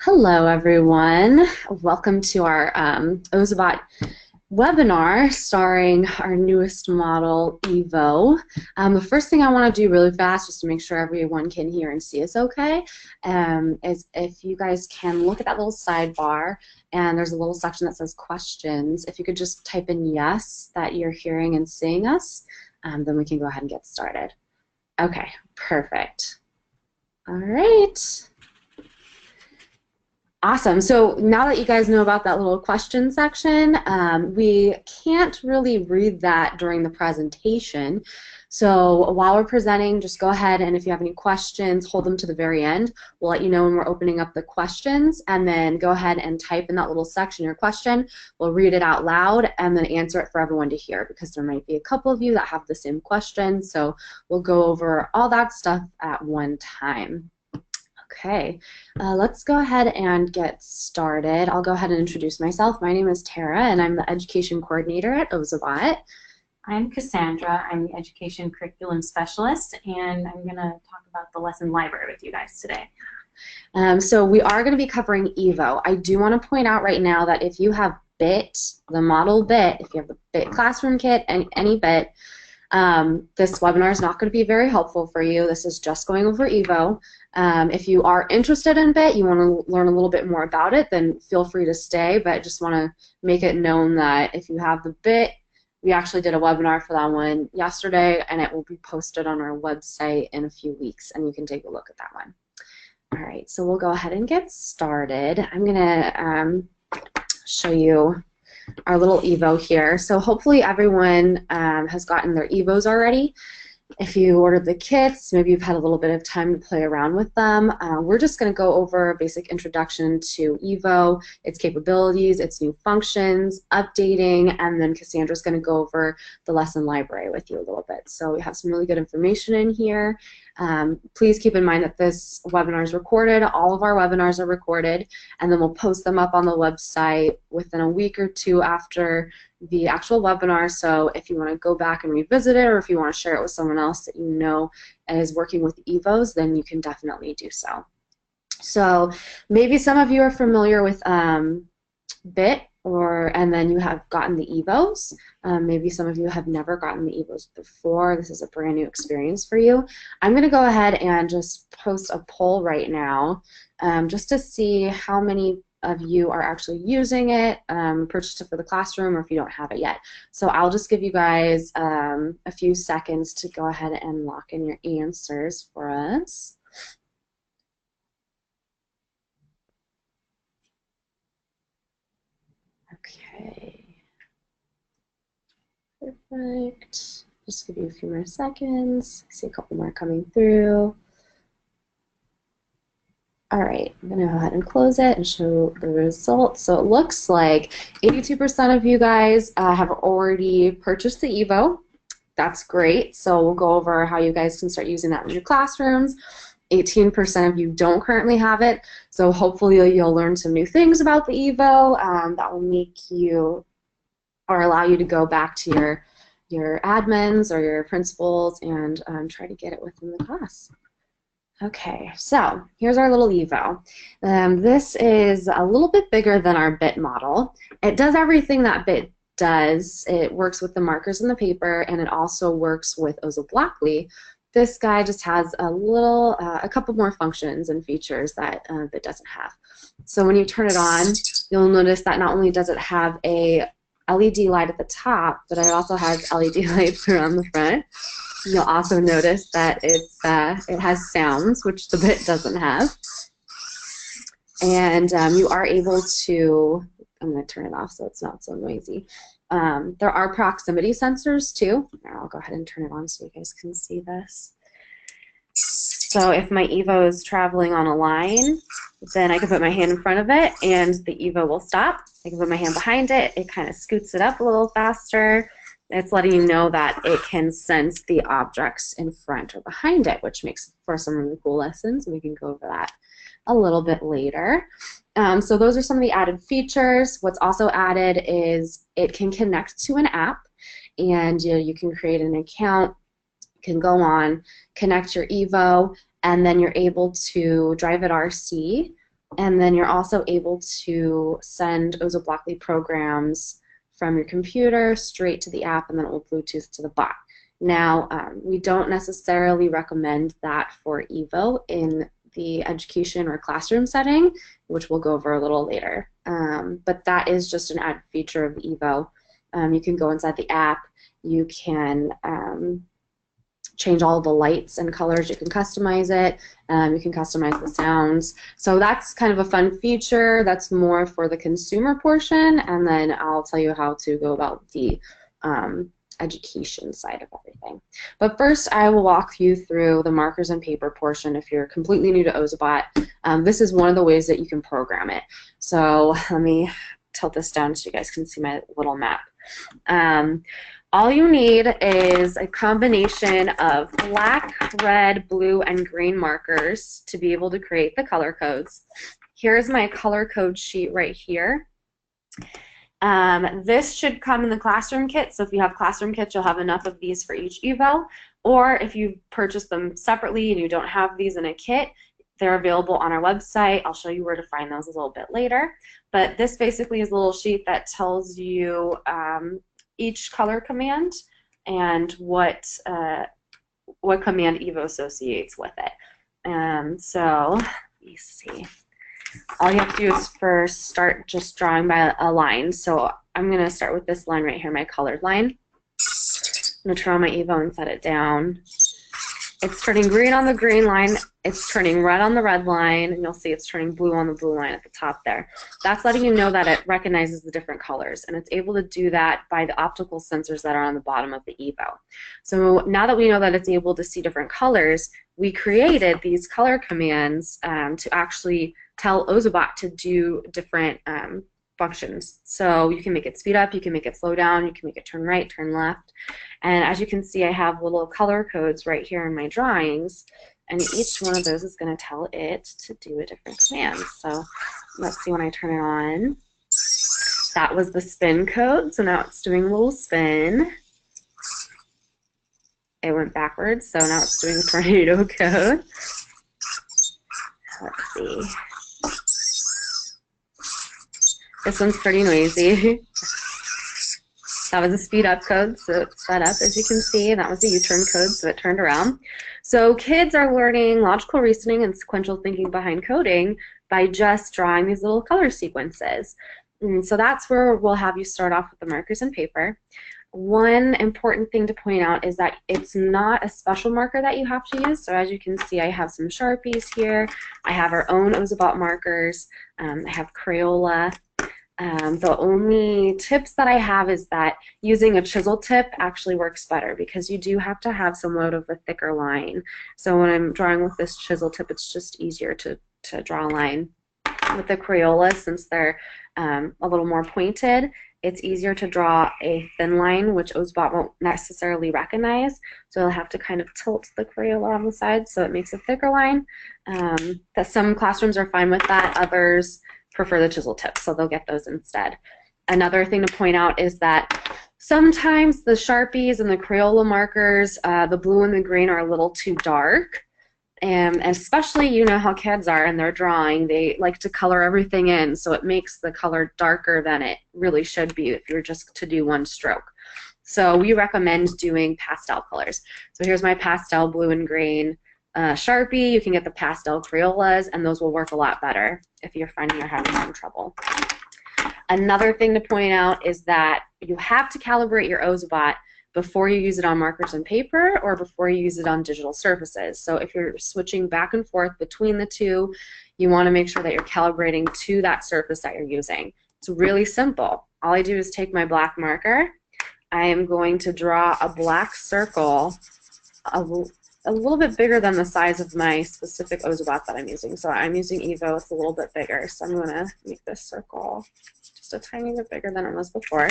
Hello, everyone. Welcome to our Ozobot webinar starring our newest model, Evo. The first thing I want to do really fast, just to make sure everyone can hear and see us okay, is if you guys can look at that little sidebar, and there's a little section that says questions. If you could just type in yes that you're hearing and seeing us, then we can go ahead and get started. Okay, perfect. All right. Awesome. So now that you guys know about that little question section, we can't really read that during the presentation. So while we're presenting, just go ahead and if you have any questions, hold them to the very end. We'll let you know when we're opening up the questions, and then go ahead and type in that little section your question. We'll read it out loud and then answer it for everyone to hear, because there might be a couple of you that have the same question. So we'll go over all that stuff at one time. Okay, let's go ahead and get started. I'll go ahead and introduce myself. My name is Tara, and I'm the Education Coordinator at Ozobot. I'm Cassandra. I'm the Education Curriculum Specialist, and I'm going to talk about the lesson library with you guys today. So we are going to be covering Evo. I do want to point out right now that if you have BIT, the model BIT, if you have the BIT classroom kit and any BIT, this webinar is not going to be very helpful for you. This is just going over Evo. If you are interested in BIT, you want to learn a little bit more about it, then feel free to stay, but I just want to make it known that if you have the BIT, we actually did a webinar for that one yesterday, and it will be posted on our website in a few weeks, and you can take a look at that one. All right, so we'll go ahead and get started. I'm going to show you our little Evo here. So hopefully everyone has gotten their Evos already. If you ordered the kits, maybe you've had a little bit of time to play around with them. We're just going to go over a basic introduction to Evo, its capabilities, its new functions, updating, and then Cassandra's going to go over the lesson library with you a little bit. So we have some really good information in here. Please keep in mind that this webinar is recorded. All of our webinars are recorded, and then we'll post them up on the website within a week or two after the actual webinar. So if you want to go back and revisit it, or if you want to share it with someone else that you know is working with Evos, then you can definitely do so. So maybe some of you are familiar with BIT, and then you have gotten the Evos. Maybe some of you have never gotten the Evos before. This is a brand new experience for you. I'm going to go ahead and just post a poll right now just to see how many of you are actually using it, purchased it for the classroom, or if you don't have it yet. So I'll just give you guys a few seconds to go ahead and lock in your answers for us. Okay. Perfect. Just give you a few more seconds. I see a couple more coming through. All right, I'm going to go ahead and close it and show the results. So it looks like 82% of you guys have already purchased the Evo. That's great. So we'll go over how you guys can start using that in your classrooms. 18% of you don't currently have it. So hopefully you'll learn some new things about the Evo that will make you or allow you to go back to your admins or your principals and try to get it within the class. Okay, so here's our little Evo. This is a little bit bigger than our BIT model. It does everything that BIT does. It works with the markers in the paper, and it also works with OzoBlockly. This guy just has a couple more functions and features that BIT doesn't have. So when you turn it on, you'll notice that not only does it have a LED light at the top, but it also has LED lights around the front. You'll also notice that it has sounds, which the BIT doesn't have. And you are able to, I'm going to turn it off so it's not so noisy. There are proximity sensors too. I'll go ahead and turn it on so you guys can see this. So if my Evo is traveling on a line, then I can put my hand in front of it and the Evo will stop. I can put my hand behind it. It kind of scoots it up a little faster. It's letting you know that it can sense the objects in front or behind it, which makes for some really cool lessons. We can go over that a little bit later. So those are some of the added features. What's also added is it can connect to an app, and you can create an account, can go on, connect your Evo, and then you're able to drive it RC And then you're also able to send OzoBlockly programs from your computer straight to the app, and then it will Bluetooth to the bot. Now, we don't necessarily recommend that for Evo in the education or classroom setting, which we'll go over a little later. But that is just an added feature of Evo. You can go inside the app, you can change all the lights and colors, you can customize it, you can customize the sounds. So that's kind of a fun feature. That's more for the consumer portion, and then I'll tell you how to go about the education side of everything. But first I will walk you through the markers and paper portion. If you're completely new to Ozobot, this is one of the ways that you can program it. So let me tilt this down so you guys can see my little map. All you need is a combination of black, red, blue, and green markers to be able to create the color codes. Here's my color code sheet right here. This should come in the classroom kit, so if you have classroom kits, you'll have enough of these for each Evo. Or if you purchase them separately and you don't have these in a kit, they're available on our website. I'll show you where to find those a little bit later. But this basically is a little sheet that tells you each color command and what command Evo associates with it. So let me see. All you have to do is first start just drawing by a line. So I'm going to start with this line right here, my colored line. I'm going to turn on my Evo and set it down. It's turning green on the green line, it's turning red on the red line, and you'll see it's turning blue on the blue line at the top there. That's letting you know that it recognizes the different colors, and it's able to do that by the optical sensors that are on the bottom of the Evo. So now that we know that it's able to see different colors, we created these color commands to actually tell Ozobot to do different functions. So you can make it speed up, you can make it slow down, you can make it turn right, turn left. And as you can see, I have little color codes right here in my drawings, and each one of those is going to tell it to do a different command. So let's see when I turn it on. That was the spin code, so now it's doing a little spin. It went backwards, so now it's doing a tornado code. Let's see. This one's pretty noisy. That was a speed up code, so it's sped up as you can see, and that was a U-turn code, so it turned around. So kids are learning logical reasoning and sequential thinking behind coding by just drawing these little color sequences. And so that's where we'll have you start off with the markers and paper. One important thing to point out is that it's not a special marker that you have to use. So as you can see, I have some Sharpies here. I have our own Ozobot markers. I have Crayola. The only tips that I have is that using a chisel tip actually works better because you do have to have somewhat of a thicker line. So when I'm drawing with this chisel tip, it's just easier to draw a line. With the Crayola, since they're a little more pointed, it's easier to draw a thin line, which Ozobot won't necessarily recognize. So you'll have to kind of tilt the Crayola on the side so it makes a thicker line. That some classrooms are fine with that, others prefer the chisel tip, so they'll get those instead. Another thing to point out is that sometimes the Sharpies and the Crayola markers, the blue and the green, are a little too dark. And especially, you know how kids are and they're drawing, they like to color everything in, so it makes the color darker than it really should be if you're just to do one stroke. So we recommend doing pastel colors. So here's my pastel blue and green Sharpie. You can get the pastel Crayolas, and those will work a lot better if you're finding you're having some trouble. Another thing to point out is that you have to calibrate your Ozobot before you use it on markers and paper or before you use it on digital surfaces. So if you're switching back and forth between the two, you want to make sure that you're calibrating to that surface that you're using. It's really simple. All I do is take my black marker. I am going to draw a black circle a little bit bigger than the size of my specific Ozobot that I'm using. So I'm using Evo, it's a little bit bigger. So I'm going to make this circle just a tiny bit bigger than it was before.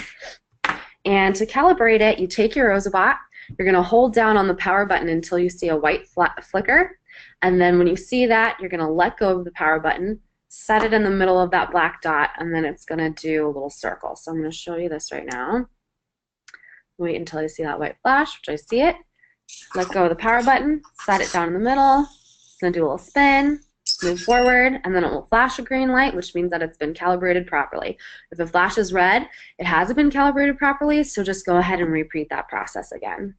And to calibrate it, you take your Ozobot, you're going to hold down on the power button until you see a white flicker. And then when you see that, you're going to let go of the power button, set it in the middle of that black dot, and then it's going to do a little circle. So I'm going to show you this right now. Wait until you see that white flash, which I see it. Let go of the power button, set it down in the middle. It's going to do a little spin, move forward, and then it will flash a green light, which means that it's been calibrated properly. If it flashes red, it hasn't been calibrated properly, so just go ahead and repeat that process again.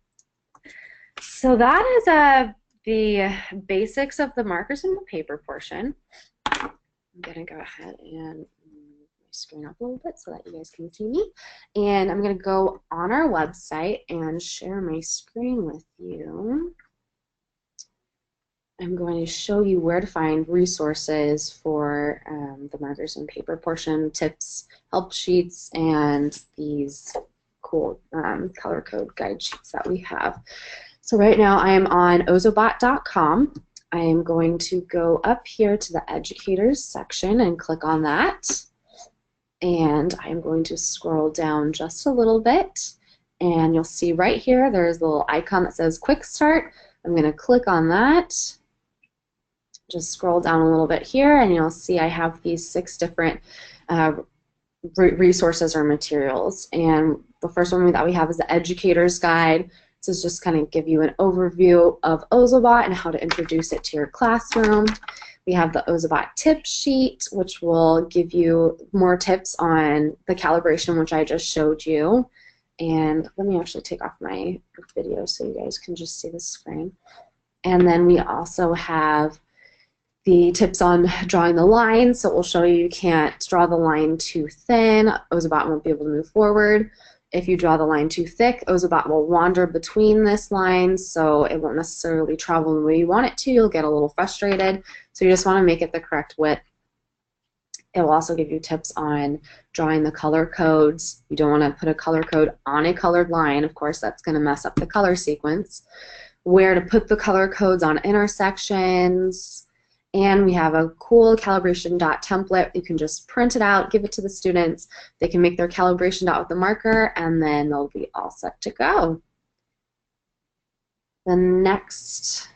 So that is the basics of the markers and the paper portion. I'm going to go ahead and move my screen up a little bit so that you guys can see me. And I'm going to go on our website and share my screen with you. I'm going to show you where to find resources for the markers and paper portion, tips, help sheets, and these cool color code guide sheets that we have. So right now I am on ozobot.com. I am going to go up here to the educators section and click on that. And I'm going to scroll down just a little bit. And you'll see right here there's a little icon that says Quick Start. I'm going to click on that. Just scroll down a little bit here and you'll see I have these 6 different resources or materials. And the first one that we have is the Educator's Guide. This is just kind of give you an overview of Ozobot and how to introduce it to your classroom. We have the Ozobot tip sheet, which will give you more tips on the calibration, which I just showed you. And let me actually take off my video so you guys can just see the screen. And then we also have the tips on drawing the line, so it will show you can't draw the line too thin. Ozobot won't be able to move forward. If you draw the line too thick, Ozobot will wander between this line, so it won't necessarily travel the way you want it to. You'll get a little frustrated, so you just want to make it the correct width. It will also give you tips on drawing the color codes. You don't want to put a color code on a colored line. Of course, that's going to mess up the color sequence. Where to put the color codes on intersections. And we have a cool calibration dot template. You can just print it out, give it to the students. They can make their calibration dot with the marker, and then they'll be all set to go. The next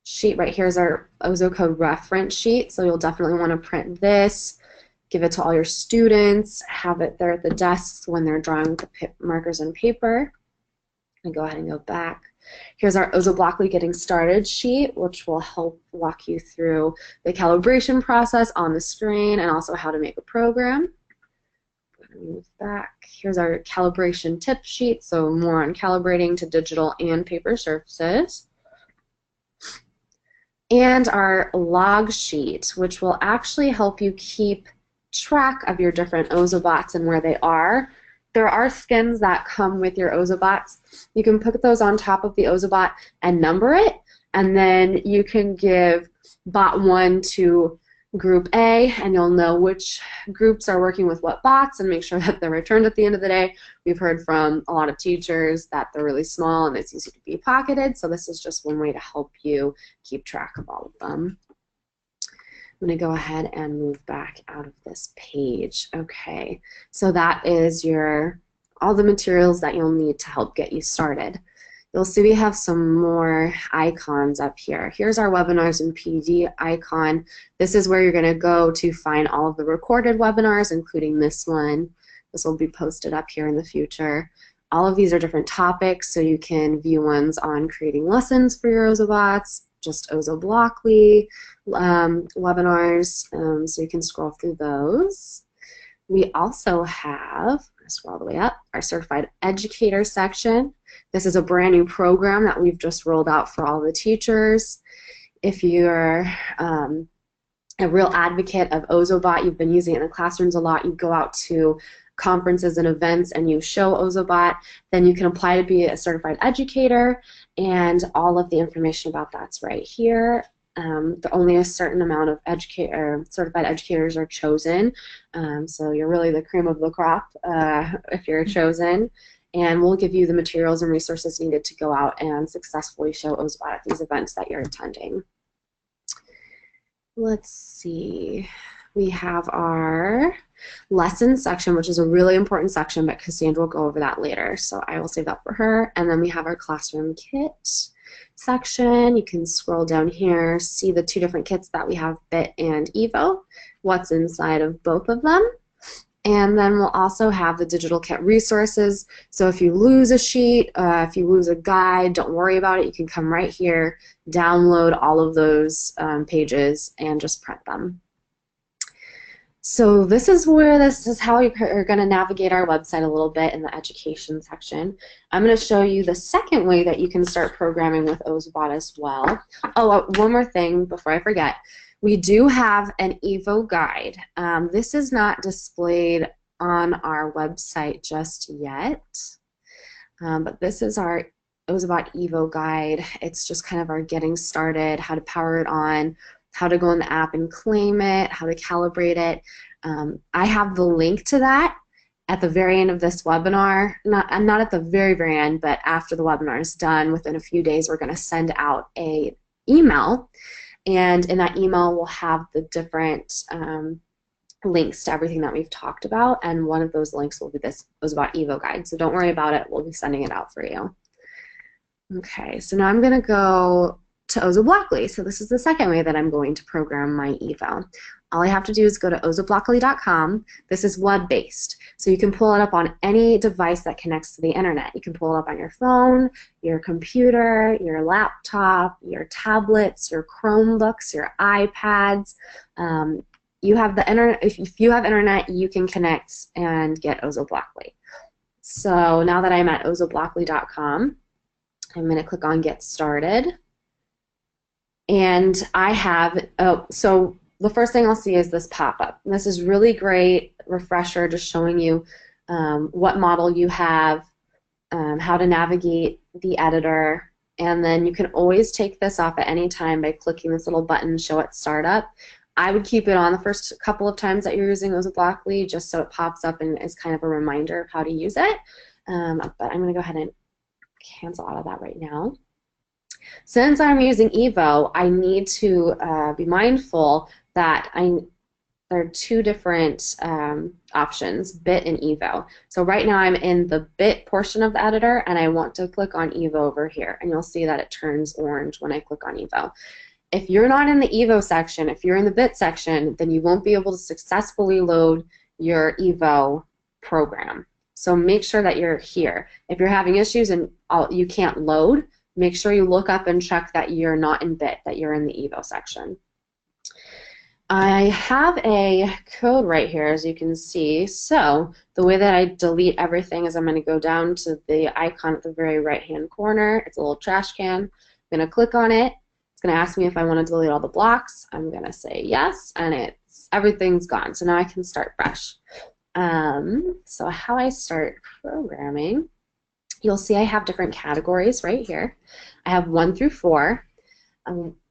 sheet right here is our OzoCode reference sheet. So you'll definitely want to print this, give it to all your students, have it there at the desks when they're drawing with the markers and paper. And go ahead and go back. Here's our OzoBlockly Getting Started sheet, which will help walk you through the calibration process on the screen and also how to make a program. Move back. Here's our calibration tip sheet, so more on calibrating to digital and paper surfaces. And our log sheet, which will actually help you keep track of your different Ozobots and where they are. There are skins that come with your Ozobots. You can put those on top of the Ozobot and number it, and then you can give bot 1 to group A, and you'll know which groups are working with what bots and make sure that they're returned at the end of the day. We've heard from a lot of teachers that they're really small and it's easy to be pocketed, so this is just one way to help you keep track of all of them. I'm going to go ahead and move back out of this page. Okay, so that is all the materials that you'll need to help get you started. You'll see we have some more icons up here. Here's our webinars and PD icon. This is where you're going to go to find all of the recorded webinars, including this one. This will be posted up here in the future. All of these are different topics, so you can view ones on creating lessons for your Ozobots, just OzoBlockly webinars, so you can scroll through those. We also have, scroll all the way up, our Certified Educator section. This is a brand new program that we've just rolled out for all the teachers. If you're a real advocate of Ozobot, you've been using it in the classrooms a lot, you go out to conferences and events and you show Ozobot, then you can apply to be a certified educator, and all of the information about that's right here. Only a certain amount of certified educators are chosen, so you're really the cream of the crop if you're chosen, and we'll give you the materials and resources needed to go out and successfully show Ozobot at these events that you're attending. Let's see. We have our lesson section, which is a really important section, but Cassandra will go over that later, so I will save that for her. And then we have our classroom kit section. You can scroll down here, see the 2 different kits that we have, Bit and Evo, what's inside of both of them. And then we'll also have the digital kit resources. So if you lose a sheet, if you lose a guide, don't worry about it. You can come right here, download all of those pages, and just print them. So this is how you're going to navigate our website a little bit in the education section. I'm going to show you the second way that you can start programming with Ozobot as well. Oh, one more thing before I forget. We do have an Evo guide. This is not displayed on our website just yet, but this is our Ozobot Evo guide. It's just kind of our getting started, how to power it on, how to go in the app and claim it, how to calibrate it. I have the link to that at the very end of this webinar. Not at the very, very end, but after the webinar is done, within a few days, we're going to send out an email. And in that email, we'll have the different links to everything that we've talked about. And one of those links will be this Ozobot Evo guide. So don't worry about it. We'll be sending it out for you. Okay, so now I'm going to go to OzoBlockly. So this is the second way that I'm going to program my Evo. All I have to do is go to OzoBlockly.com. This is web-based, so you can pull it up on any device that connects to the internet. You can pull it up on your phone, your computer, your laptop, your tablets, your Chromebooks, your iPads. You have the internet. If you have internet, you can connect and get OzoBlockly. So now that I'm at OzoBlockly.com, I'm going to click on Get Started. And I have, so the first thing I'll see is this pop-up. This is really great refresher, just showing you what model you have, how to navigate the editor, and then you can always take this off at any time by clicking this little button, Show at Startup. I would keep it on the first couple of times that you're using OzoBlockly, just so it pops up and is kind of a reminder of how to use it. But I'm going to go ahead and cancel out of that right now. Since I'm using Evo, I need to be mindful that there are two different options, bit and Evo. So right now I'm in the bit portion of the editor, and I want to click on Evo over here, and you'll see that it turns orange when I click on Evo. If you're not in the Evo section, if you're in the bit section, then you won't be able to successfully load your Evo program. So make sure that you're here. If you're having issues and you can't load, make sure you look up and check that you're not in bit, that you're in the Evo section. I have a code right here, as you can see. So the way that I delete everything is I'm going to go down to the icon at the very right-hand corner. It's a little trash can. I'm going to click on it. It's going to ask me if I want to delete all the blocks. I'm going to say yes, and everything's gone. So now I can start fresh. So how I start programming, you'll see I have different categories right here. I have 1 through 4.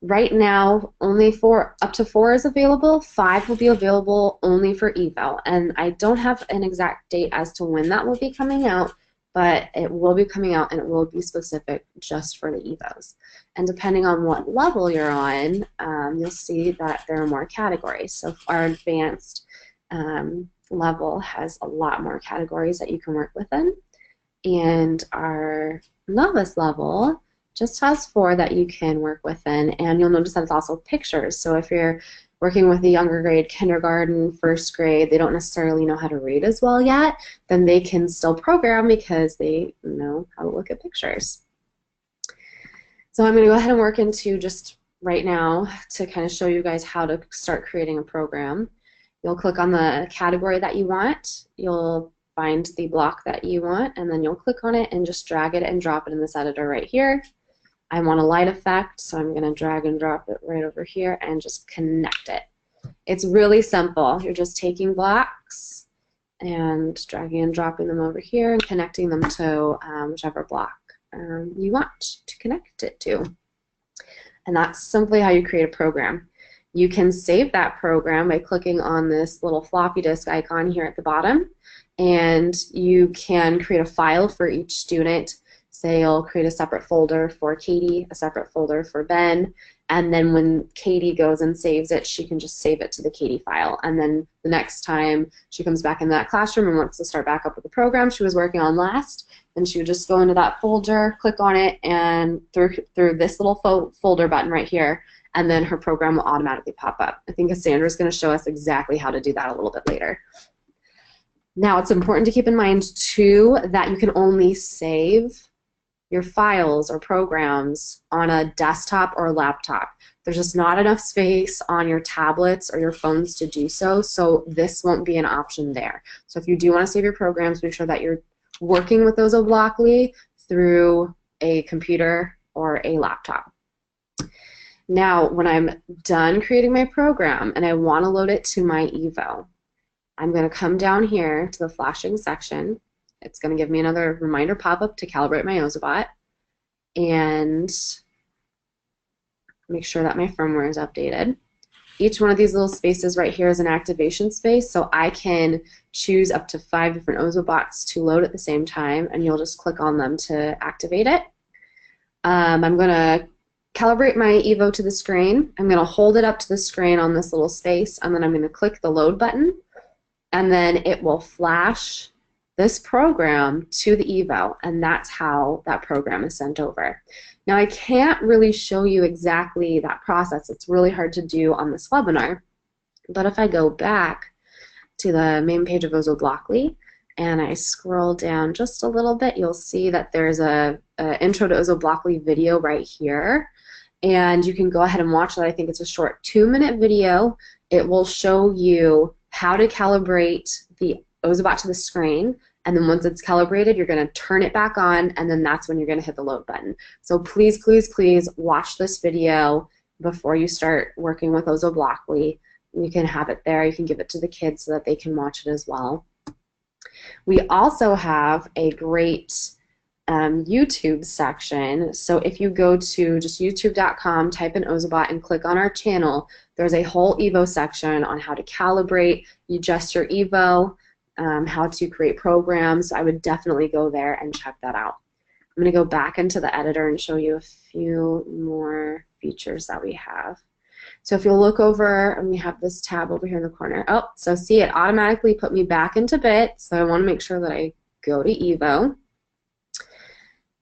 Right now, only up to 4 is available. 5 will be available only for Evo, and I don't have an exact date as to when that will be coming out, but it will be coming out, and it will be specific just for the Evos. And depending on what level you're on, you'll see that there are more categories. So our advanced level has a lot more categories that you can work within, and our novice level just has 4 that you can work within, and you'll notice that it's also pictures. So if you're working with a younger grade, kindergarten, first grade, they don't necessarily know how to read as well yet, then they can still program because they know how to look at pictures. So I'm going to go ahead and work into just right now to kind of show you guys how to start creating a program. You'll click on the category that you want, you'll find the block that you want, and then you'll click on it and just drag it and drop it in this editor right here. I want a light effect, so I'm going to drag and drop it right over here and just connect it. It's really simple. You're just taking blocks and dragging and dropping them over here and connecting them to whichever block you want to connect it to. And that's simply how you create a program. You can save that program by clicking on this little floppy disk icon here at the bottom, and you can create a file for each student. Say you'll create a separate folder for Katie, a separate folder for Ben, and then when Katie goes and saves it, she can just save it to the Katie file. And then the next time she comes back in that classroom and wants to start back up with the program she was working on last, then she would just go into that folder, click on it, and through this little folder button right here, and then her program will automatically pop up. I think Cassandra's going to show us exactly how to do that a little bit later. Now, it's important to keep in mind, too, that you can only save your files or programs on a desktop or a laptop. There's just not enough space on your tablets or your phones to do so, so this won't be an option there. So if you do want to save your programs, make sure that you're working with OzoBlockly through a computer or a laptop. Now, when I'm done creating my program and I want to load it to my Evo, I'm going to come down here to the flashing section. It's going to give me another reminder pop-up to calibrate my Ozobot and make sure that my firmware is updated. Each one of these little spaces right here is an activation space, so I can choose up to 5 different Ozobots to load at the same time, and you'll just click on them to activate it. I'm going to calibrate my Evo to the screen. I'm going to hold it up to the screen on this little space, and then I'm going to click the load button, and then it will flash this program to the Evo, and that's how that program is sent over. Now, I can't really show you exactly that process. It's really hard to do on this webinar, but if I go back to the main page of OzoBlockly and I scroll down just a little bit, you'll see that there's a intro to OzoBlockly video right here, and you can go ahead and watch that. I think it's a short 2-minute video. It will show you how to calibrate the Ozobot to the screen, and then once it's calibrated, you're going to turn it back on, and then that's when you're going to hit the load button. So please, please, please watch this video before you start working with OzoBlockly. You can have it there. You can give it to the kids so that they can watch it as well. We also have a great YouTube section. So if you go to just youtube.com, type in Ozobot, and click on our channel, there's a whole Evo section on how to calibrate, adjust your Evo, how to create programs. I would definitely go there and check that out. I'm going to go back into the editor and show you a few more features that we have. So if you'll look over, and we have this tab over here in the corner. Oh, so see, it automatically put me back into bit, so I want to make sure that I go to Evo.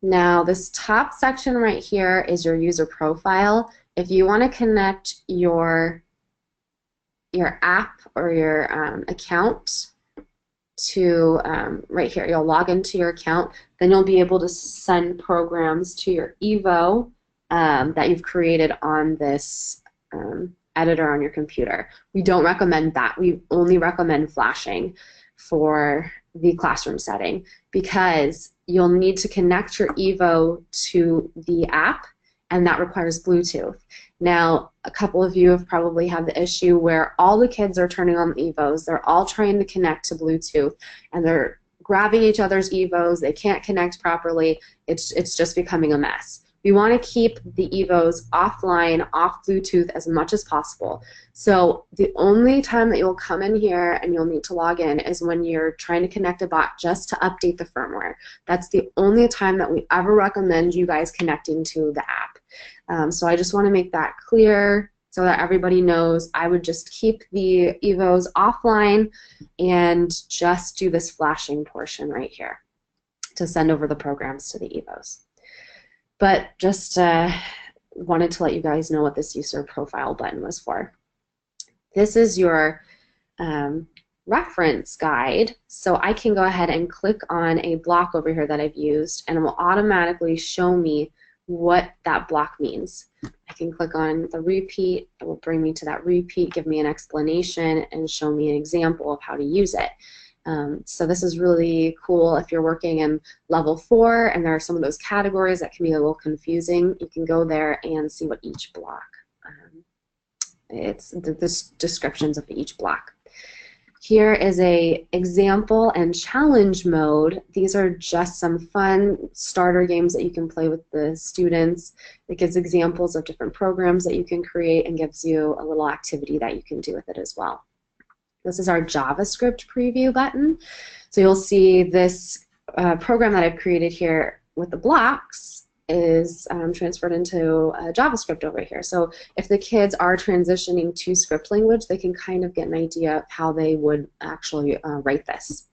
Now, this top section right here is your user profile. If you want to connect your app or your account to right here, you'll log into your account, then you'll be able to send programs to your Evo that you've created on this editor on your computer. We don't recommend that. We only recommend flashing for the classroom setting, because you'll need to connect your Evo to the app, and that requires Bluetooth. Now, a couple of you have probably had the issue where all the kids are turning on the Evos, they're all trying to connect to Bluetooth, and they're grabbing each other's Evos, they can't connect properly, it's just becoming a mess. We want to keep the Evos offline, off Bluetooth as much as possible. So the only time that you'll come in here and you'll need to log in is when you're trying to connect a bot just to update the firmware. That's the only time that we ever recommend you guys connecting to the app. So I just want to make that clear so that everybody knows. I would just keep the Evos offline and just do this flashing portion right here to send over the programs to the Evos. But just wanted to let you guys know what this user profile button was for. This is your reference guide, so I can go ahead and click on a block over here that I've used, and it will automatically show me what that block means. I can click on the repeat, it will bring me to that repeat, give me an explanation, and show me an example of how to use it. So this is really cool if you're working in level 4 and there are some of those categories that can be a little confusing. You can go there and see what each block, it's the descriptions of each block. Here is a example and challenge mode. These are just some fun starter games that you can play with the students. It gives examples of different programs that you can create and gives you a little activity that you can do with it as well. This is our JavaScript preview button. So you'll see this program that I've created here with the blocks is transferred into JavaScript over here. So if the kids are transitioning to script language, they can kind of get an idea of how they would actually write this.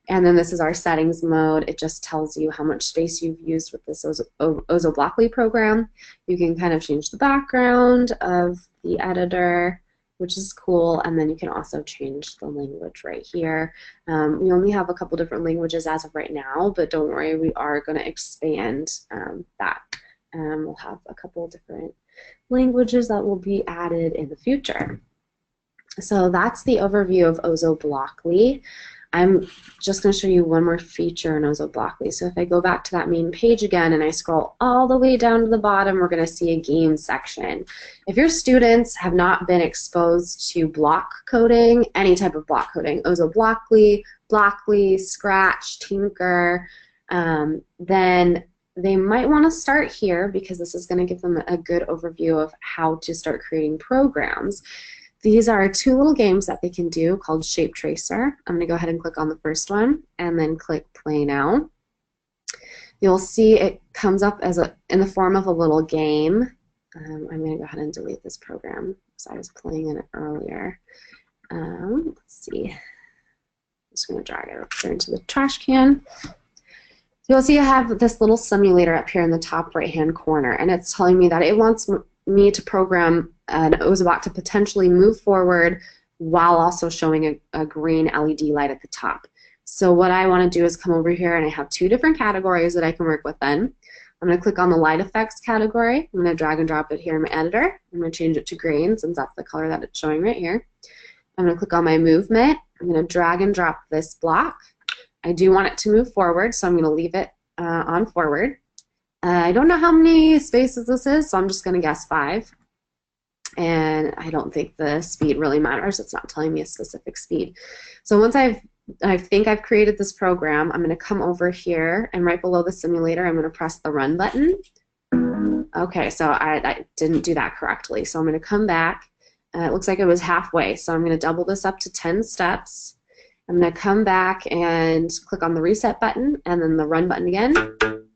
And then this is our settings mode. It just tells you how much space you've used with this OzoBlockly program. You can kind of change the background of the editor. which is cool. And then you can also change the language right here. We only have a couple different languages as of right now, but don't worry, we are going to expand that. We'll have a couple different languages that will be added in the future. So that's the overview of OzoBlockly. I'm just going to show you one more feature in OzoBlockly. So if I go back to that main page again and I scroll all the way down to the bottom, we're going to see a game section. If your students have not been exposed to block coding, any type of block coding, OzoBlockly, Blockly, Scratch, Tinker, then they might want to start here because this is going to give them a good overview of how to start creating programs. These are two little games that they can do called Shape Tracer. I'm going to go ahead and click on the first one and then click Play Now. You'll see it comes up as in the form of a little game. I'm going to go ahead and delete this program because I was playing in it earlier. Let's see. I'm just going to drag it up there into the trash can. You'll see I have this little simulator up here in the top right-hand corner, and it's telling me that it wants me to program an Ozobot to potentially move forward while also showing a green LED light at the top. So what I want to do is come over here, and I have two different categories that I can work with then. I'm going to click on the light effects category. I'm going to drag and drop it here in my editor. I'm going to change it to green since that's the color that it's showing right here. I'm going to click on my movement. I'm going to drag and drop this block. I do want it to move forward, so I'm going to leave it on forward. I don't know how many spaces this is, so I'm just going to guess 5. And I don't think the speed really matters. It's not telling me a specific speed. So once I think I've created this program, I'm going to come over here, and right below the simulator, I'm going to press the Run button. Okay, so I didn't do that correctly. So I'm going to come back. It looks like it was halfway, so I'm going to double this up to 10 steps. I'm going to come back and click on the Reset button, and then the Run button again.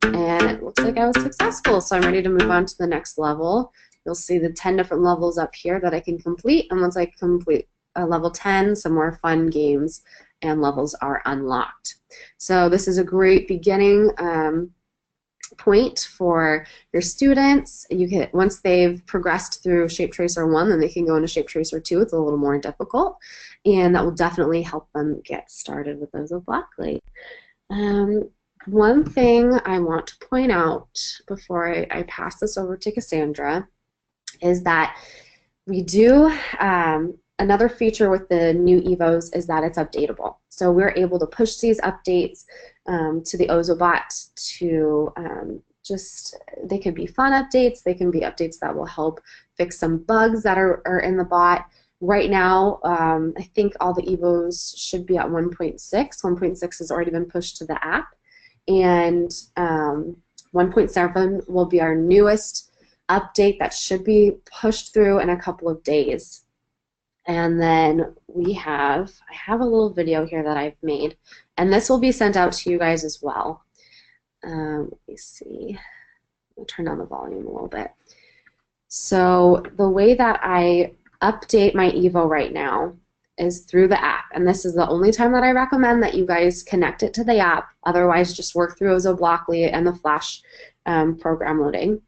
And it looks like I was successful, so I'm ready to move on to the next level. You'll see the 10 different levels up here that I can complete, and once I complete level 10, some more fun games and levels are unlocked. So this is a great beginning point for your students. You can, once they've progressed through Shape Tracer 1, then they can go into Shape Tracer 2. It's a little more difficult, and that will definitely help them get started with OzoBlockly. One thing I want to point out before I pass this over to Cassandra is that we do, another feature with the new Evos is that it's updatable. So we're able to push these updates to the Ozobot to they could be fun updates, they can be updates that will help fix some bugs that are in the bot. Right now, I think all the Evos should be at 1.6. 1.6 has already been pushed to the app. And 1.7 will be our newest update that should be pushed through in a couple of days. And then I have a little video here that I've made, and this will be sent out to you guys as well. Let me see. I'll turn down the volume a little bit. So the way that I update my Evo right now is through the app, and this is the only time that I recommend that you guys connect it to the app. Otherwise, just work through OzoBlockly and the Flash program loading.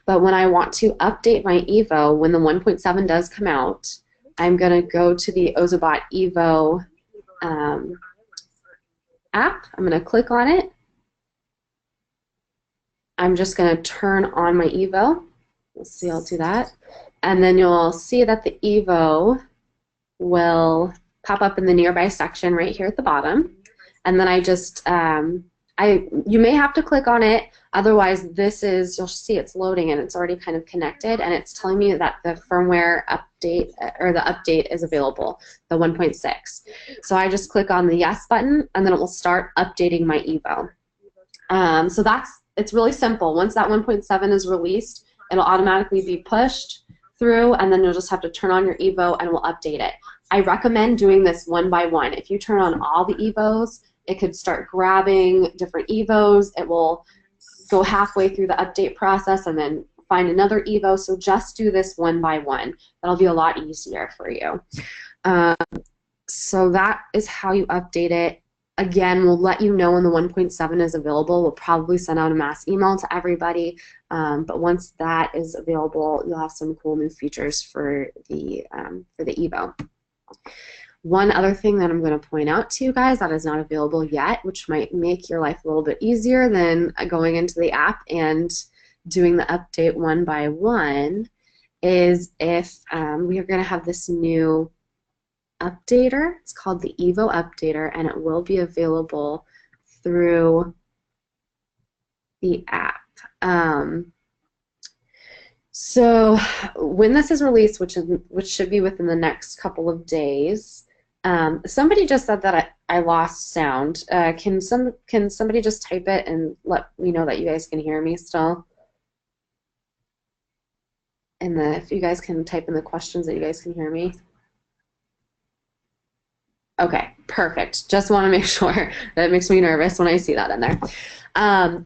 But when I want to update my Evo, when the 1.7 does come out, I'm going to go to the Ozobot Evo app. I'm going to click on it. I'm just going to turn on my Evo. Let's see, I'll do that. And then you'll see that the Evo will pop up in the nearby section right here at the bottom. And then I just, you may have to click on it, otherwise you'll see it's loading and it's already kind of connected, and it's telling me that the firmware update, or the update is available, the 1.6. So I just click on the yes button, and then it will start updating my Evo. So it's really simple. Once that 1.7 is released, it'll automatically be pushed through, and then you'll just have to turn on your Evo and we'll update it. I recommend doing this one by one. If you turn on all the Evos, it could start grabbing different Evos. It will go halfway through the update process and then find another Evo. So just do this one by one. That'll be a lot easier for you. So that is how you update it. Again, we'll let you know when the 1.7 is available. We'll probably send out a mass email to everybody. But once that is available, you'll have some cool new features for the Evo. One other thing that I'm going to point out to you guys that is not available yet, which might make your life a little bit easier than going into the app and doing the update one by one, is if we are going to have this new updater. It's called the Evo updater, and it will be available through the app. So when this is released, which should be within the next couple of days, somebody just said that I lost sound. Can somebody just type it and let me know that you guys can hear me still? And if you guys can type in the questions that you guys can hear me. Okay, perfect. Just want to make sure. That makes me nervous when I see that in there.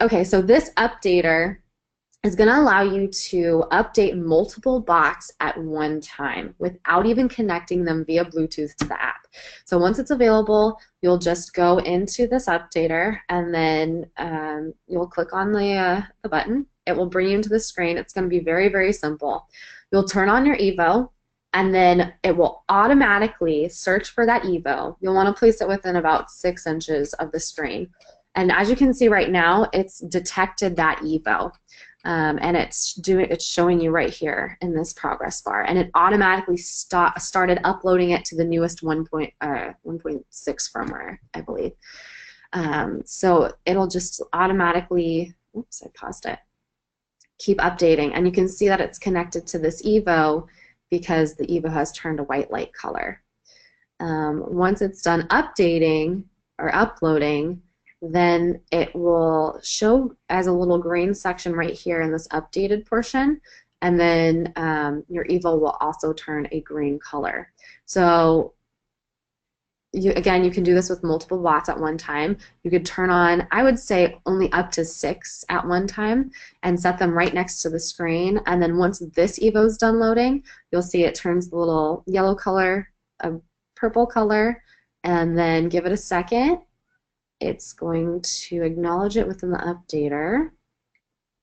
Okay, so this updater is going to allow you to update multiple bots at one time without even connecting them via Bluetooth to the app. So once it's available, you'll just go into this updater, and then you'll click on the button. It will bring you into the screen. It's going to be very, very simple. You'll turn on your Evo, and then it will automatically search for that Evo. You'll want to place it within about 6 inches of the screen. And as you can see right now, it's detected that Evo. And it's showing you right here in this progress bar, and it automatically started uploading it to the newest 1.6 firmware, I believe. So it'll just automatically, oops, I paused it, keep updating, and you can see that it's connected to this Evo because the Evo has turned a white light color. Once it's done updating or uploading, then it will show as a little green section right here in this updated portion, and then your Evo will also turn a green color. So again, you can do this with multiple bots at one time. You could turn on, I would say, only up to 6 at one time and set them right next to the screen, and then once this Evo is done loading, you'll see it turns the little yellow color, a purple color, and then give it a second. It's going to acknowledge it within the updater.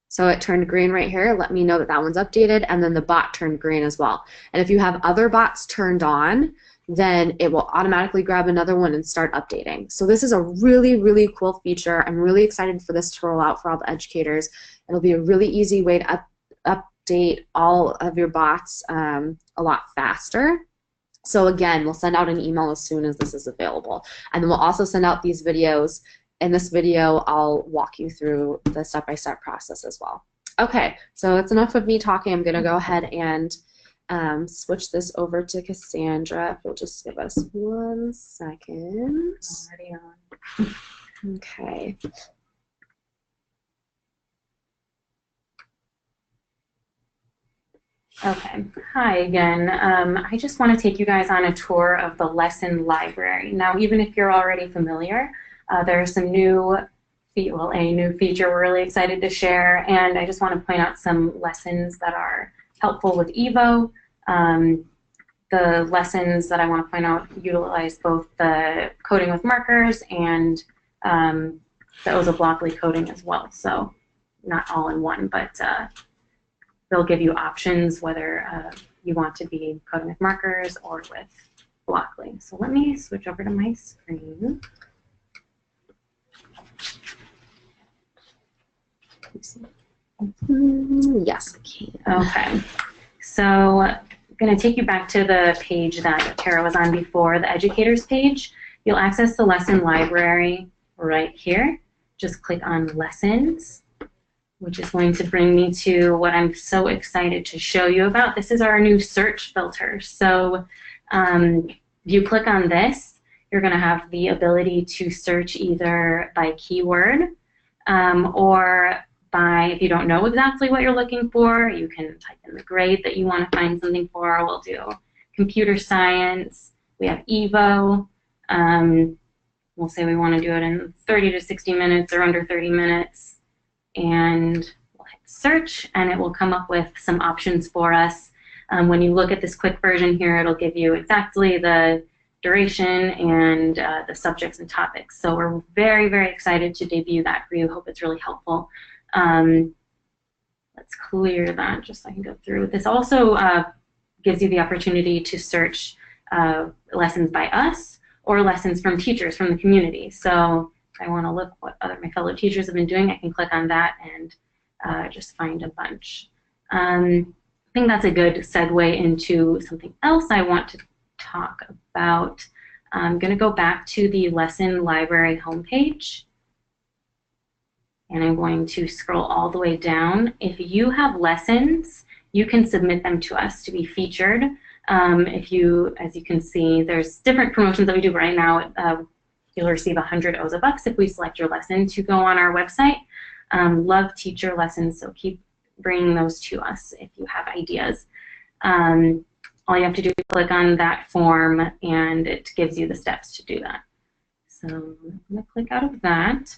So it turned green right here. Let me know that that one's updated, and then the bot turned green as well. And if you have other bots turned on, then it will automatically grab another one and start updating. So this is a really, really cool feature. I'm really excited for this to roll out for all the educators. It'll be a really easy way to update all of your bots a lot faster. So again, we'll send out an email as soon as this is available. And then we'll also send out these videos. In this video, I'll walk you through the step-by-step process as well. Okay, so that's enough of me talking. I'm going to go ahead and switch this over to Cassandra. If you'll just give us 1 second. Already on. Okay. Okay, hi again. I just want to take you guys on a tour of the lesson library. Now, even if you're already familiar, there's some new, a new feature we're really excited to share, and I just want to point out some lessons that are helpful with Evo. The lessons that I want to point out utilize both the coding with markers and the OzoBlockly coding as well. So not all in one, but they'll give you options whether you want to be coding with markers or with Blockly. So let me switch over to my screen. Yes, we can. Okay. So I'm going to take you back to the page that Tara was on before, the educators page. You'll access the lesson library right here. Just click on lessons, which is going to bring me to what I'm so excited to show you about. This is our new search filter. So if you click on this, you're going to have the ability to search either by keyword or by, if you don't know exactly what you're looking for, you can type in the grade that you want to find something for. We'll do computer science. We have Evo. We'll say we want to do it in 30 to 60 minutes or under 30 minutes. And we'll hit search, and it will come up with some options for us. When you look at this quick version here, it'll give you exactly the duration and the subjects and topics. So we're very, very excited to debut that for you. Hope it's really helpful. Let's clear that just so I can go through. This also gives you the opportunity to search lessons by us or lessons from teachers from the community. So if I want to look what my fellow teachers have been doing, I can click on that and just find a bunch. I think that's a good segue into something else I want to talk about. I'm going to go back to the lesson library homepage, and I'm going to scroll all the way down. If you have lessons, you can submit them to us to be featured. If you, as you can see, there's different promotions that we do right now. You'll receive 100 Ozobucks if we select your lesson to go on our website. Love teacher lessons, so keep bringing those to us if you have ideas. All you have to do is click on that form, and it gives you the steps to do that. So I'm going to click out of that.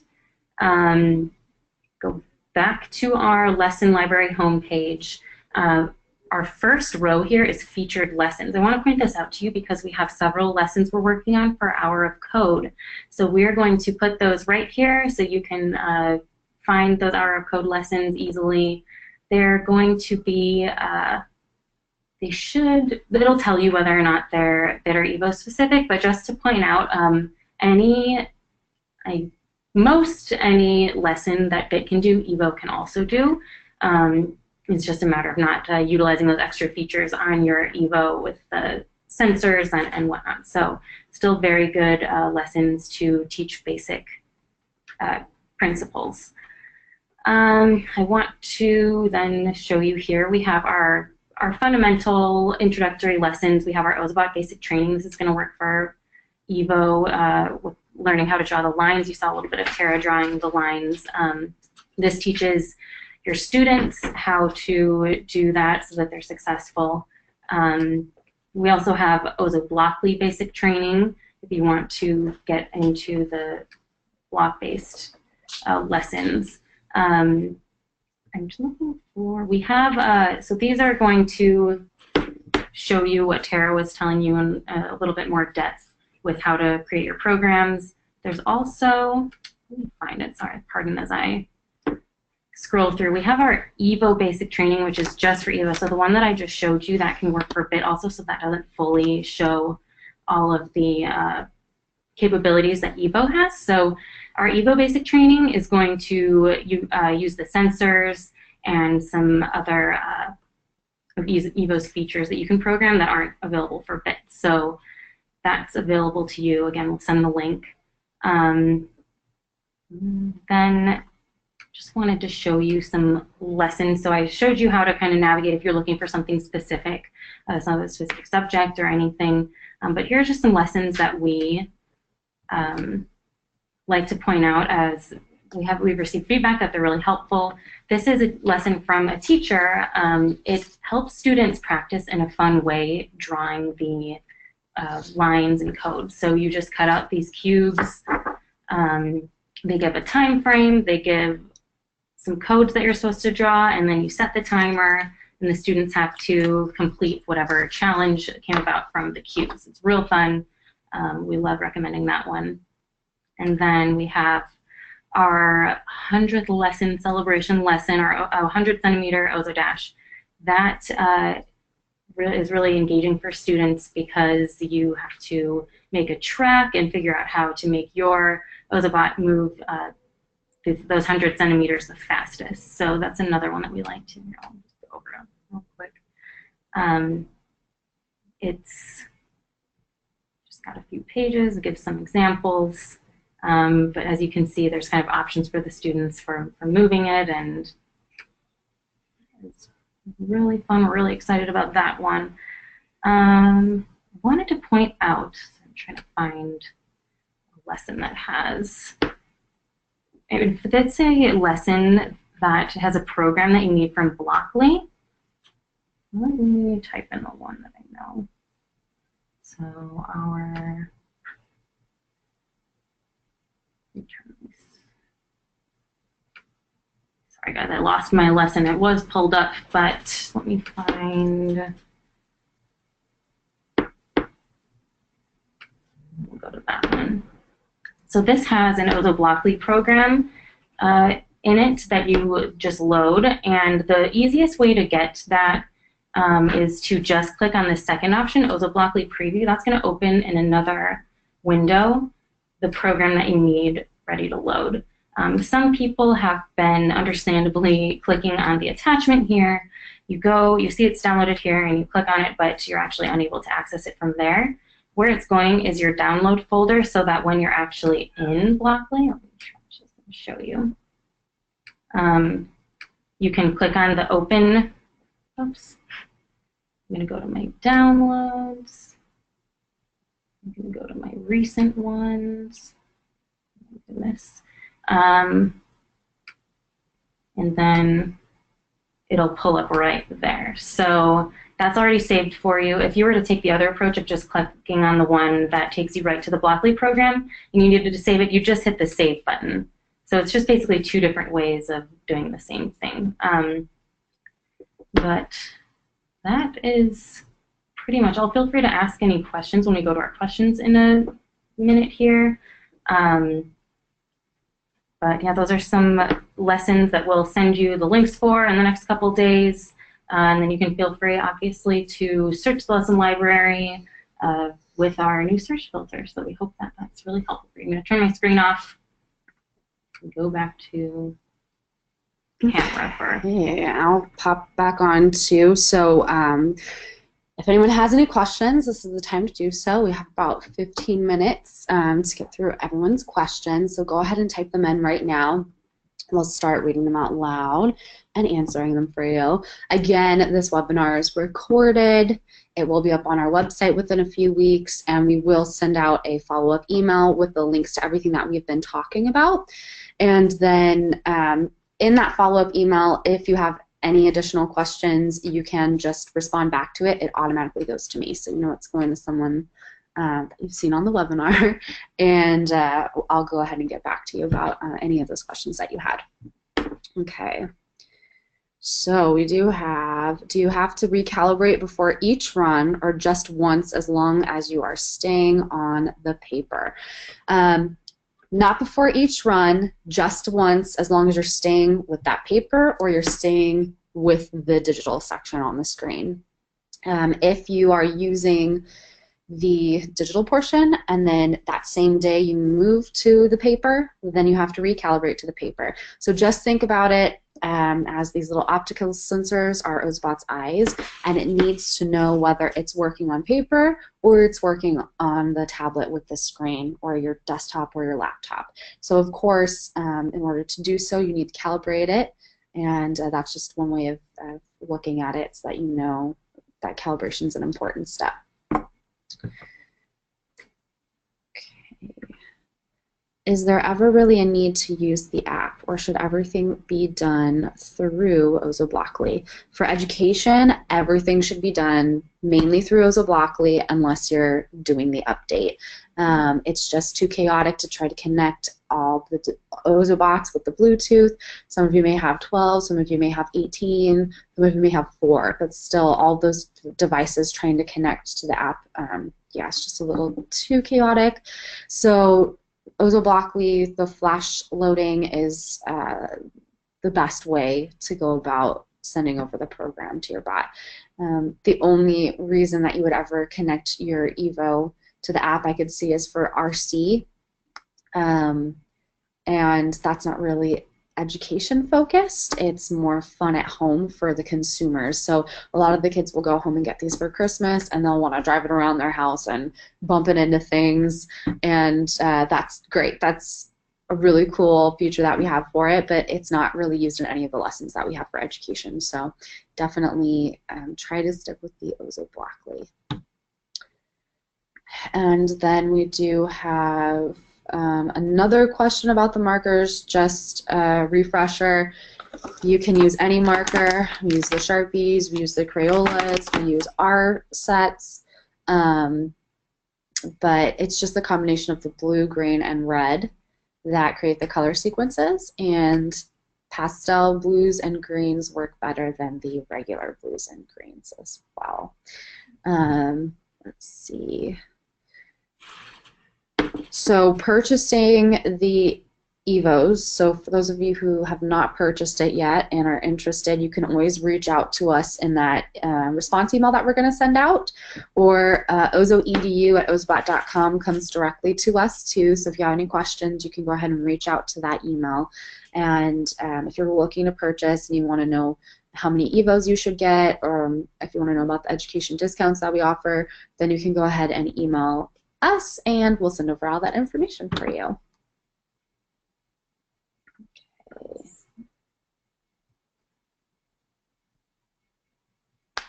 Go back to our lesson library homepage. Our first row here is featured lessons. I want to point this out to you because we have several lessons we're working on for Hour of Code. So we're going to put those right here so you can find those Hour of Code lessons easily. They're going to be, it'll tell you whether or not they're Bit or Evo specific, but just to point out, most any lesson that Bit can do, Evo can also do. It's just a matter of not utilizing those extra features on your Evo with the sensors and whatnot. So still very good lessons to teach basic principles. I want to then show you here, we have our fundamental introductory lessons. We have our Ozobot basic training. This is going to work for Evo with learning how to draw the lines. You saw a little bit of Tara drawing the lines. This teaches your students how to do that so that they're successful. We also have OzoBlockly basic training if you want to get into the block-based lessons. I'm just looking for, we have, so these are going to show you what Tara was telling you in a little bit more depth with how to create your programs. There's also, let me find it, sorry, pardon as I scroll through. We have our Evo basic training, which is just for Evo. So the one that I just showed you, that can work for Bit also, so that doesn't fully show all of the capabilities that Evo has. So our Evo basic training is going to use the sensors and some other of Evo's features that you can program that aren't available for Bit. So that's available to you. Again, we'll send the link. Then just wanted to show you some lessons. So I showed you how to kind of navigate if you're looking for something specific, some specific subject or anything. But here's just some lessons that we like to point out as we've received feedback that they're really helpful. This is a lesson from a teacher. It helps students practice in a fun way drawing the lines and codes. So you just cut out these cubes. They give a time frame. They give some codes that you're supposed to draw, and then you set the timer, and the students have to complete whatever challenge came about from the cubes. It's real fun. We love recommending that one. And then we have our 100th lesson celebration lesson, our 100 centimeter Ozo Dash. That is really engaging for students because you have to make a track and figure out how to make your Ozobot move those 100 centimeters the fastest. So that's another one that we like to I'll just go over it real quick. It's just got a few pages, it gives some examples. But as you can see, there's kind of options for the students for moving it, and it's really fun. We're really excited about that one. I wanted to point out, I'm trying to find a lesson that has, if it's a lesson that has a program that you need from Blockly, let me type in the one that I know. So our, sorry guys, I lost my lesson. It was pulled up, but let me find. We'll go to that one. So this has an OzoBlockly program in it that you just load, and the easiest way to get that is to just click on the second option, OzoBlockly Preview. That's going to open in another window the program that you need ready to load. Some people have been understandably clicking on the attachment here. You go, you see it's downloaded here, and you click on it, but you're actually unable to access it from there. Where it's going is your download folder, so that when you're actually in Blockly, let me just show you. You can click on the open. Oops. I'm going to go to my downloads. I'm going to go to my recent ones. Oh, goodness. And then it'll pull up right there. So that's already saved for you. If you were to take the other approach of just clicking on the one that takes you right to the Blockly program, and you needed to save it, you just hit the save button. So it's just basically two different ways of doing the same thing. But that is pretty much all. Feel free to ask any questions when we go to our questions in a minute here. But yeah, those are some lessons that we'll send you the links for in the next couple days. And then you can feel free, obviously, to search the lesson library with our new search filter. So we hope that that's really helpful for you. I'm going to turn my screen off and go back to camera for. Yeah, I'll pop back on too. So if anyone has any questions, this is the time to do so. We have about 15 minutes to get through everyone's questions. So go ahead and type them in right now. We'll start reading them out loud and answering them for you. Again, this webinar is recorded. It will be up on our website within a few weeks, and we will send out a follow-up email with the links to everything that we've been talking about. And then in that follow-up email, if you have any additional questions, you can just respond back to it. It automatically goes to me, so you know it's going to someone that you've seen on the webinar, and I'll go ahead and get back to you about any of those questions that you had. Okay. So we do you have to recalibrate before each run or just once as long as you are staying on the paper? Not before each run, just once as long as you're staying with that paper or you're staying with the digital section on the screen. If you are using the digital portion and then that same day you move to the paper, then you have to recalibrate to the paper. So just think about it as these little optical sensors are Ozobot's eyes, and it needs to know whether it's working on paper or it's working on the tablet with the screen or your desktop or your laptop. So of course, in order to do so, you need to calibrate it, and that's just one way of looking at it so that you know that calibration is an important step. Okay. Is there ever really a need to use the app, or should everything be done through OzoBlockly? For education, everything should be done mainly through OzoBlockly unless you're doing the update. It's just too chaotic to try to connect all the Ozobots with the Bluetooth. Some of you may have 12, some of you may have 18, some of you may have 4, but still all those devices trying to connect to the app, yeah, it's just a little too chaotic. So OzoBlockly, the flash loading is the best way to go about sending over the program to your bot. The only reason that you would ever connect your Evo to the app I could see is for RC, and that's not really education focused. It's more fun at home for the consumers. So a lot of the kids will go home and get these for Christmas, and they'll want to drive it around their house and bump it into things, and that's great. That's a really cool feature that we have for it, but it's not really used in any of the lessons that we have for education. So definitely try to stick with the OzoBlockly. And then we do have another question about the markers, just a refresher. You can use any marker. We use the Sharpies, we use the Crayolas, we use our sets, but it's just the combination of the blue, green, and red that create the color sequences, and pastel blues and greens work better than the regular blues and greens as well. Let's see. So purchasing the Evos, so for those of you who have not purchased it yet and are interested, you can always reach out to us in that response email that we're going to send out, or ozoedu@ozobot.com comes directly to us too, so if you have any questions, you can go ahead and reach out to that email. And if you're looking to purchase and you want to know how many Evos you should get, or if you want to know about the education discounts that we offer, then you can go ahead and email us and we'll send over all that information for you.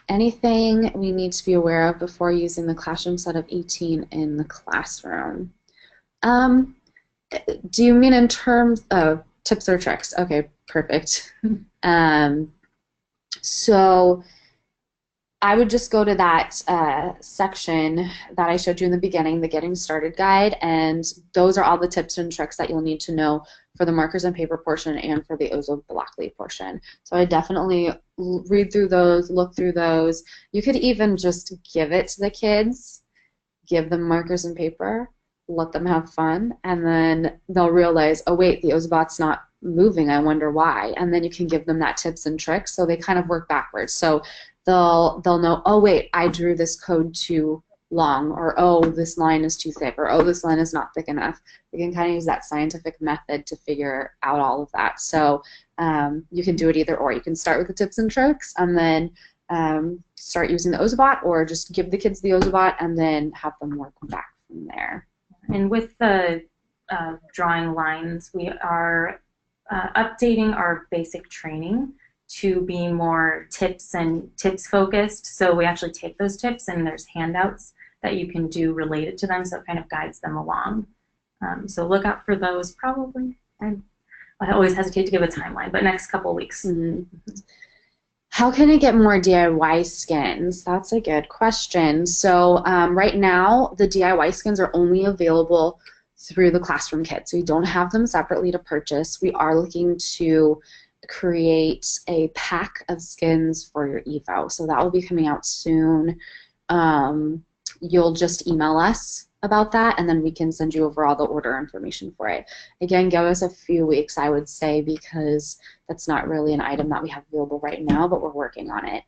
Anything we need to be aware of before using the classroom set of 18 in the classroom? Do you mean in terms of tips or tricks? Okay, perfect. So I would just go to that section that I showed you in the beginning, the Getting Started Guide, and those are all the tips and tricks that you'll need to know for the markers and paper portion and for the OzoBlockly portion. So I definitely read through those, look through those. You could even just give it to the kids, give them markers and paper, let them have fun, and then they'll realize, oh wait, the Ozobot's not moving, I wonder why. And then you can give them that tips and tricks, so they kind of work backwards. So they'll know, oh wait, I drew this code too long, or oh, this line is too thick, or oh, this line is not thick enough. You can kind of use that scientific method to figure out all of that. So you can do it either or. You can start with the tips and tricks and then start using the Ozobot, or just give the kids the Ozobot and then have them work back from there. And with the drawing lines, we are updating our basic training to be more tips focused. So we actually take those tips and there's handouts that you can do related to them, so it kind of guides them along. So look out for those probably. I always hesitate to give a timeline, but next couple weeks. Mm-hmm. How can I get more DIY skins? That's a good question. So right now, the DIY skins are only available through the classroom kit, so you don't have them separately to purchase. We are looking to create a pack of skins for your Evo, so that will be coming out soon. You'll just email us about that, and then we can send you over all the order information for it. Again, give us a few weeks, I would say, because that's not really an item that we have available right now, but we're working on it.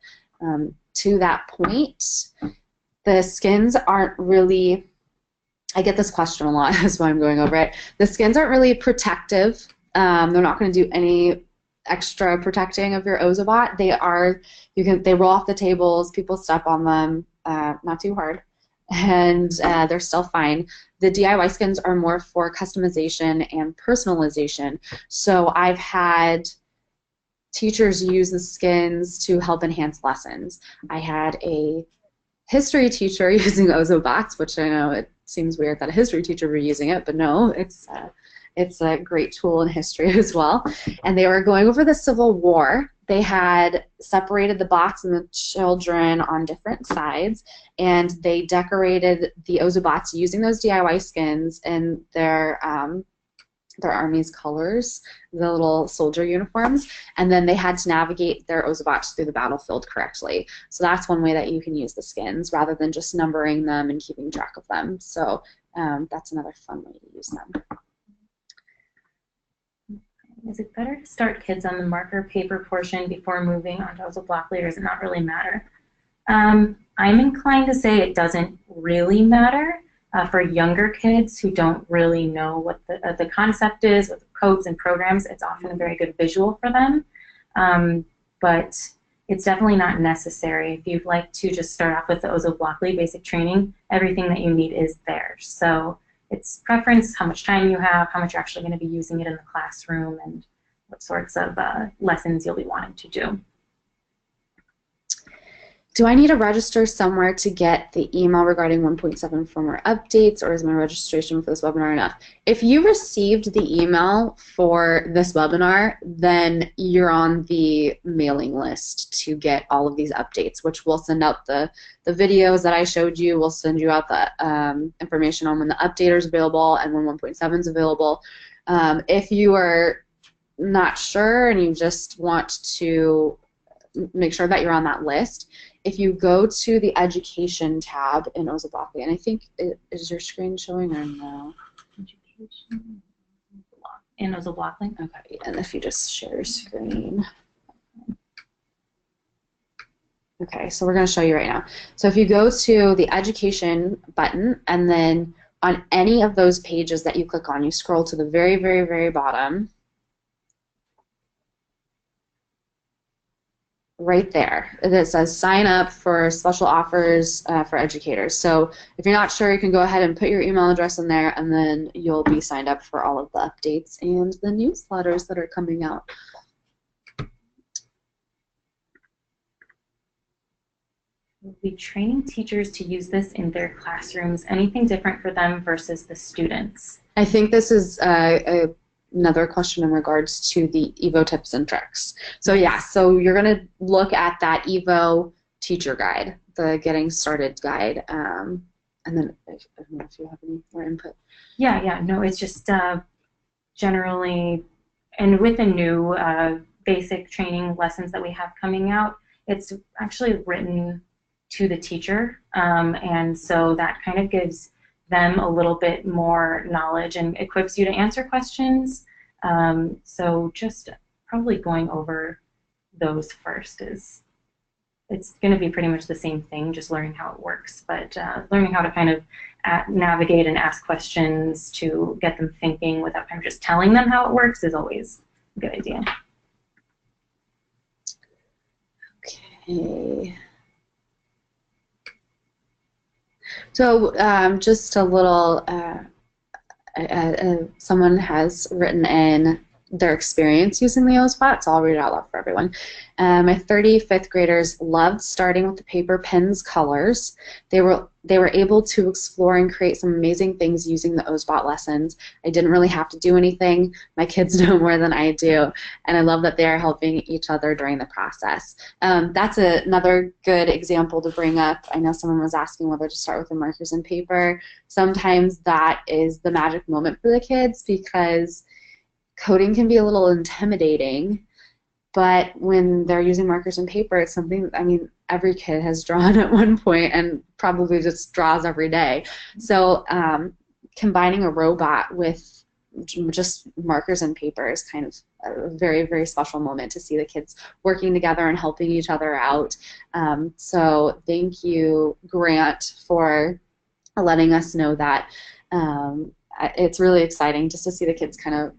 To that point, the skins aren't really, I get this question a lot, that's why I'm going over it. The skins aren't really protective. They're not going to do any extra protecting of your Ozobot. They roll off the tables, people step on them, not too hard, and they're still fine. The DIY skins are more for customization and personalization. So I've had teachers use the skins to help enhance lessons. I had a history teacher using Ozobots, which I know it seems weird that a history teacher would be using it, but no, it's a great tool in history as well. And they were going over the Civil War. They had separated the box and the children on different sides, and they decorated the Ozobots using those DIY skins in their army's colors, the little soldier uniforms, and then they had to navigate their Ozobots through the battlefield correctly. So that's one way that you can use the skins rather than just numbering them and keeping track of them. So that's another fun way to use them. Is it better to start kids on the marker paper portion before moving on to OzoBlockly, or does it not really matter? I'm inclined to say it doesn't really matter. For younger kids who don't really know what the concept is, what the codes and programs, it's often a very good visual for them. But it's definitely not necessary. If you'd like to just start off with the OzoBlockly basic training, everything that you need is there. So it's preference, how much time you have, how much you're actually going to be using it in the classroom, and what sorts of lessons you'll be wanting to do. Do I need to register somewhere to get the email regarding 1.7 firmware updates, or is my registration for this webinar enough? If you received the email for this webinar, then you're on the mailing list to get all of these updates, which will send out the videos that I showed you. We'll send you out the information on when the updater is available and when 1.7 is available. If you are not sure and you just want to make sure that you're on that list, if you go to the Education tab in OzoBlockly, and I think, is your screen showing or no? Education in OzoBlockly. Okay, and if you just share your screen. Okay, so we're going to show you right now. So if you go to the Education button, and then on any of those pages that you click on, you scroll to the very, very, very bottom. Right there, it says sign up for special offers for educators. So if you're not sure, you can go ahead and put your email address in there, and then you'll be signed up for all of the updates and the newsletters that are coming out. We'll be training teachers to use this in their classrooms. Anything different for them versus the students? I think this is another question in regards to the Evo tips and tricks. So yeah, so you're going to look at that Evo teacher guide, the getting started guide, and then I don't know if you have any more input. Yeah, no, it's just generally, and with the new basic training lessons that we have coming out, it's actually written to the teacher, and so that kind of gives them a little bit more knowledge and equips you to answer questions. So just probably going over those first it's going to be pretty much the same thing, just learning how it works, but learning how to kind of navigate and ask questions to get them thinking without kind of just telling them how it works is always a good idea. Okay. So just a little, someone has written in their experience using the Ozobot, so I'll read it out loud for everyone. My 35th graders loved starting with the paper pens colors. They were able to explore and create some amazing things using the Ozobot lessons. I didn't really have to do anything. My kids know more than I do, and I love that they are helping each other during the process. That's another good example to bring up. I know someone was asking whether to start with the markers and paper. Sometimes that is the magic moment for the kids, because coding can be a little intimidating, but when they're using markers and paper, it's something, I mean, every kid has drawn at one point and probably just draws every day. So combining a robot with just markers and paper is kind of a very, very special moment to see the kids working together and helping each other out. So thank you, Grant, for letting us know that. It's really exciting just to see the kids kind of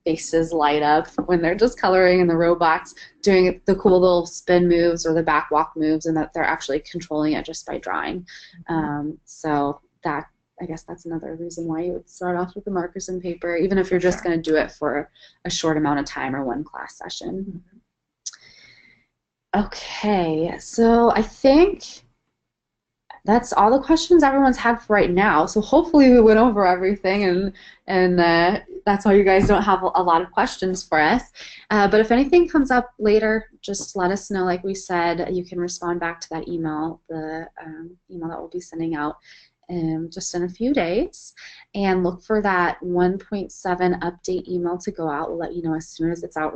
faces light up when they're just coloring and the robots doing the cool little spin moves or the back walk moves, and that they're actually controlling it just by drawing. So that, I guess that's another reason why you would start off with the markers and paper, even if you're just going to do it for a short amount of time or one class session. Okay, so I think that's all the questions everyone's had for right now. So hopefully we went over everything, and that's why you guys don't have a lot of questions for us. But if anything comes up later, just let us know. Like we said, you can respond back to that email, the email that we'll be sending out just in a few days. And look for that 1.7 update email to go out. We'll let you know as soon as it's out.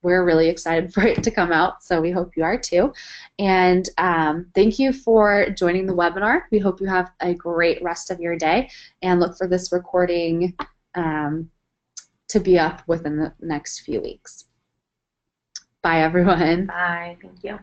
We're really excited for it to come out, so we hope you are too. And thank you for joining the webinar. We hope you have a great rest of your day, and look for this recording to be up within the next few weeks. Bye, everyone. Bye. Thank you.